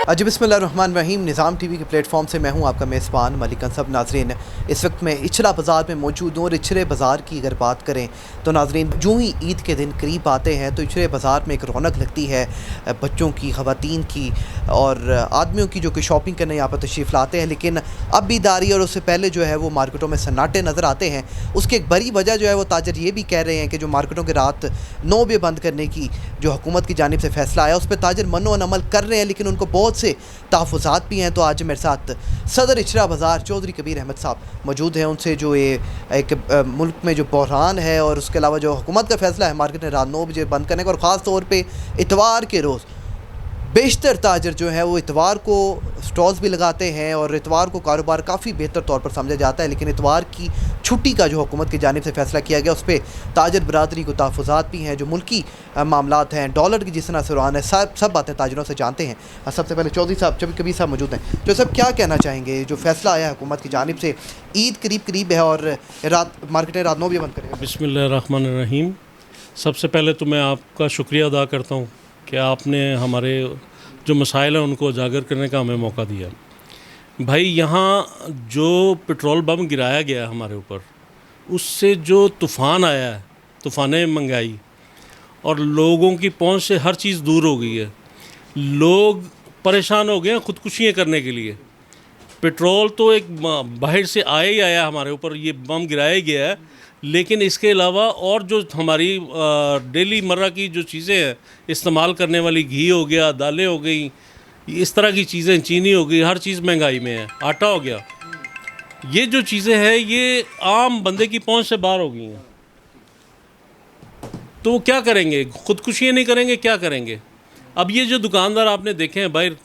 बिस्मिल्लाहिर्रहमानिर्रहीम। निज़ाम टीवी के प्लेटफॉर्म से मैं हूं आपका मेज़बान मलिक अंसब। नाजरीन, इस वक्त मैं इचला बाज़ार में मौजूद हूँ और इचले बाज़ार की अगर बात करें तो नाजरीन, जो ही ईद के दिन करीब आते हैं तो इचले बाज़ार में एक रौनक लगती है बच्चों की, ख़वातीन की और आदमियों की, जो कि शॉपिंग करने यहाँ पर तशरीफ़ लाते हैं। लेकिन अब भी दारी और उससे पहले जो है वो मार्केटों में सन्नाटे नज़र आते हैं। उसकी एक बड़ी वजह जो है वो ताजर ये भी कह रहे हैं कि जो मार्केटों के रात 9 बजे बंद करने की जो हुकूमत की जानिब से फ़ैसला आया उस पर ताजर मनो अमल कर रहे हैं, लेकिन उनको बहुत से तहफ़्फ़ुज़ात भी हैं। तो आज मेरे साथ सदर इचला बाज़ार चौधरी कबीर अहमद साहब मौजूद हैं। उनसे जो ये एक मुल्क में जो बहरान है और उसके अलावा जो हुकूमत का फ़ैसला है मार्केट में रात 9 बजे बंद करने का, और ख़ास तौर पे इतवार के रोज़ बेशतर ताजर जो है वो इतवार को स्टॉल्स भी लगाते हैं और इतवार को कारोबार काफ़ी बेहतर तौर पर समझा जाता है। लेकिन इतवार की छुट्टी का जो हुकूमत की जानिब से फ़ैसला किया गया उस पर ताजर बरादरी को तहफ़्फ़ुज़ात भी हैं, जो मुल्की मामलात हैं, डॉलर की जिस तरह से रुआन है, सब बातें ताजरों से जानते हैं। सबसे पहले चौधरी साहब, कबीर साहब मौजूद हैं। तो सब क्या कहना चाहेंगे, जो फ़ैसला आया हुकूमत की जानिब से, ईद करीब है और रात मार्केटें रात 9 बजे बंद करेगा? बिस्मिल्लाहिर्रहमानिर्रहीम। सबसे पहले तो मैं आपका शुक्रिया अदा करता हूँ कि आपने हमारे जो मसाइल हैं उनको उजागर करने का हमें मौका दिया। भाई, यहाँ जो पेट्रोल बम गिराया गया हमारे ऊपर, उससे जो तूफ़ान आया है, तूफ़ान महंगाई, और लोगों की पहुँच से हर चीज़ दूर हो गई है। लोग परेशान हो गए हैं ख़ुदकुशियाँ करने के लिए। पेट्रोल तो एक बाहर से आया ही आया हमारे ऊपर, ये बम गिराया गया है, लेकिन इसके अलावा और जो हमारी डेली मर्रा की जो चीज़ें हैं, इस्तेमाल करने वाली, घी हो गया, दालें हो गई, इस तरह की चीज़ें, चीनी हो गई, हर चीज़ महंगाई में है, आटा हो गया, ये जो चीज़ें हैं ये आम बंदे की पहुंच से बाहर हो गई हैं। तो वो क्या करेंगे? ख़ुदकुशियाँ नहीं करेंगे, क्या करेंगे? अब ये जो दुकानदार आपने देखे हैं बाहर,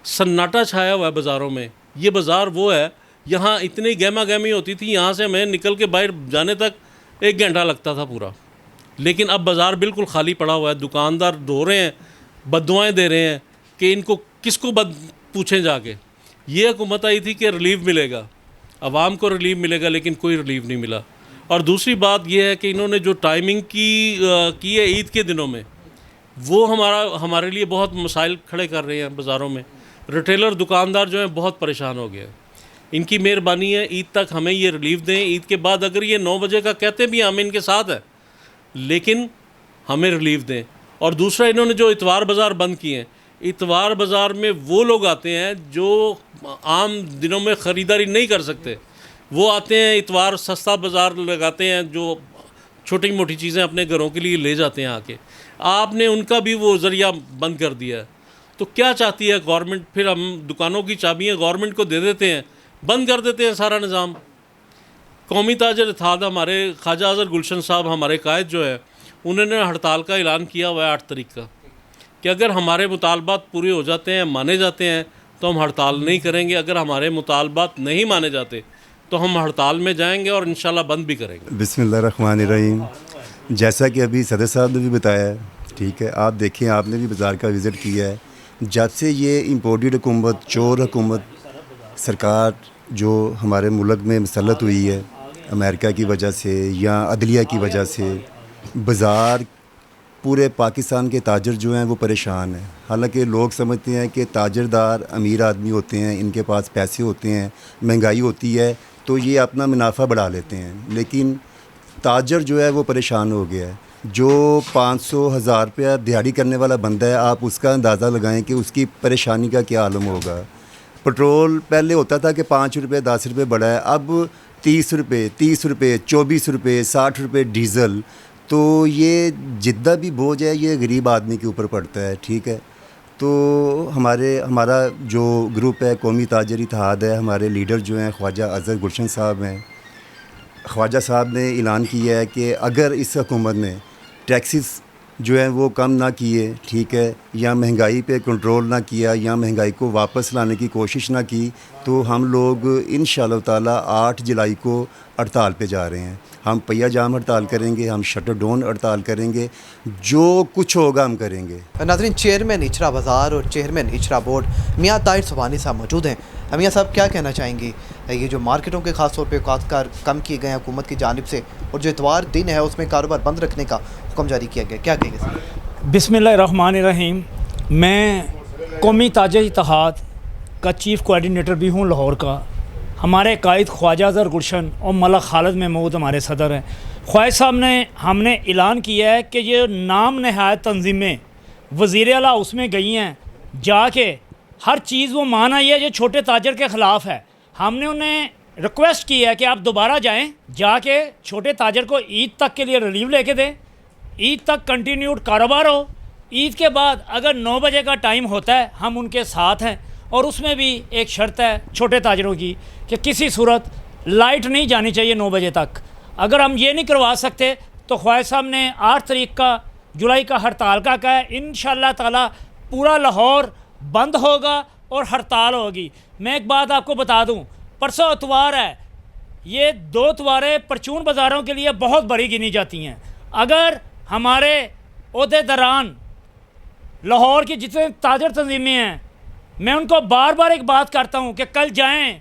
सन्नाटा छाया हुआ है बाज़ारों में। ये बाज़ार वो है, यहाँ इतनी गहमा गहमी होती थी, यहाँ से हमें निकल के बाहर जाने तक 1 घंटा लगता था पूरा। लेकिन अब बाज़ार बिल्कुल खाली पड़ा हुआ है। दुकानदार रो रहे हैं, बद्दुआएं दे रहे हैं कि इनको किसको पूछें जाके। ये हुकूमत आई थी कि रिलीफ मिलेगा, आवाम को रिलीफ मिलेगा, लेकिन कोई रिलीफ नहीं मिला। और दूसरी बात यह है कि इन्होंने जो टाइमिंग की है ईद के दिनों में, वो हमारे लिए बहुत मसाइल खड़े कर रहे हैं बाज़ारों में। रिटेलर, दुकानदार जो हैं बहुत परेशान हो गए। इनकी मेहरबानी है, ईद तक हमें ये रिलीफ दें। ईद के बाद अगर ये 9 बजे का कहते भी हम इनके साथ हैं, लेकिन हमें रिलीफ दें। और दूसरा, इन्होंने जो इतवार बाज़ार बंद किए हैं, इतवार बाज़ार में वो लोग आते हैं जो आम दिनों में ख़रीदारी नहीं कर सकते। वो आते हैं, इतवार सस्ता बाज़ार लगाते हैं, जो छोटी मोटी चीज़ें अपने घरों के लिए ले जाते हैं आके। आपने उनका भी वो ज़रिया बंद कर दिया है। तो क्या चाहती है गवर्नमेंट? फिर हम दुकानों की चाबियाँ गवर्नमेंट को दे देते हैं, बंद कर देते हैं सारा निज़ाम। कौमी ताजर इत्तेहाद, हमारे ख्वाजा अज़हर गुलशन साहब, हमारे कायद जो है, उन्होंने हड़ताल का ऐलान किया हुआ है 8 तारीख का, कि अगर हमारे मुतालबात पूरे हो जाते हैं, माने जाते हैं, तो हम हड़ताल नहीं करेंगे। अगर हमारे मुतालबात नहीं माने जाते तो हम हड़ताल में जाएंगे और इंशाल्लाह बंद भी करेंगे। बिस्मिल्लाहिर्रहमानिर्रहीम। जैसा कि अभी सदर साहब ने भी बताया, ठीक है, आप देखिए, आपने भी बाज़ार का विज़िट किया है। जब से ये इम्पोर्टेड हुकूमत, चोर हुकूमत सरकार जो हमारे मुल्क में मुसल्लत हुई है, अमेरिका की वजह से या अदलिया की वजह से, बाज़ार, पूरे पाकिस्तान के ताजर जो हैं वो परेशान हैं। हालांकि लोग समझते हैं कि ताजरदार अमीर आदमी होते हैं, इनके पास पैसे होते हैं, महंगाई होती है तो ये अपना मुनाफा बढ़ा लेते हैं, लेकिन ताजर जो है वो परेशान हो गया है। जो 500,000 रुपया दिहाड़ी करने वाला बंदा है, आप उसका अंदाज़ा लगाएं कि उसकी परेशानी का क्या आलम होगा। पेट्रोल पहले होता था कि 5 रुपये 10 रुपये बढ़ा है, अब 30 रुपये 24 रुपये 60 रुपये डीज़ल। तो ये जितना भी बोझ है ये गरीब आदमी के ऊपर पड़ता है, ठीक है। तो हमारा जो ग्रुप है, कौमी ताजर इत्तेहाद है, हमारे लीडर जो हैं ख्वाजा अज़हर गुलशन साहब हैं, ख्वाजा साहब ने ऐलान किया है कि अगर इस हुकूमत ने टैक्सेस जो है वो कम ना किए, ठीक है, या महंगाई पे कंट्रोल ना किया, या महंगाई को वापस लाने की कोशिश ना की, तो हम लोग इंशाअल्लाह ताला 8 जुलाई को हड़ताल पे जा रहे हैं। हम पहिया जाम हड़ताल करेंगे, हम शटर डाउन हड़ताल करेंगे, जो कुछ होगा हम करेंगे। नाज़रीन, चेयरमैन इचला बाज़ार और चेयरमैन इचला बोर्ड मियाँ ताहिर सुबहानी साहब मौजूद हैं। मियाँ साहब, क्या कहना चाहेंगे? ये जो मार्केटों के ख़ास तौर पे औकात कम किए गए हैं हुकूमत की जानिब से, और जो इतवार दिन है उसमें कारोबार बंद रखने का हुक्म जारी किया गया, क्या कहेंगे? बिस्मिल्लाहिर्रहमानिर्रहीम। मैं कौमी ताजर इत्तेहाद का चीफ़ कोऑर्डिनेटर भी हूँ लाहौर का। हमारे कायद ख्वाजा अज़हर गुलशन और मलक खालिद महमूद हमारे सदर हैं। ख्वाजा साहब ने हमने ऐलान किया है कि ये नाम नहायत तंजीमें वज़ीर आला उसमें गई हैं, जाके हर चीज़ वो मान आई है जो छोटे ताजर के ख़िलाफ़ है। हमने उन्हें रिक्वेस्ट की है कि आप दोबारा जाएं, जाके छोटे ताजर को ईद तक के लिए रिलीव लेके दें, ईद तक कंटिन्यूड कारोबार हो। ईद के बाद अगर 9 बजे का टाइम होता है हम उनके साथ हैं, और उसमें भी एक शर्त है छोटे ताजरों की कि किसी सूरत लाइट नहीं जानी चाहिए 9 बजे तक। अगर हम ये नहीं करवा सकते तो ख्वाजा साहब ने 8 तारीख का जुलाई का हड़ताल का कहा है। इंशाअल्लाह ताला पूरा लाहौर बंद होगा और हड़ताल होगी। मैं एक बात आपको बता दूं, परसों इतवार है, ये 2 इतवारें परचून बाज़ारों के लिए बहुत बड़ी गिनी जाती हैं। अगर हमारे ओहदेदारान लाहौर की जितने ताजर तंजीमें हैं, मैं उनको बार बार एक बात करता हूं कि कल जाएं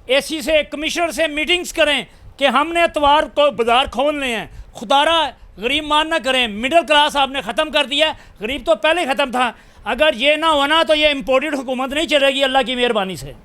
एसी से, कमिश्नर से मीटिंग्स करें कि हमने इतवार को बाज़ार खोलने हैं। खुदारा गरीब मान ना करें, मिडिल क्लास आपने ख़त्म कर दिया, गरीब तो पहले ख़त्म था। अगर ये ना होना तो ये इम्पोर्टेड हुकूमत नहीं चलेगी अल्लाह की मेहरबानी से।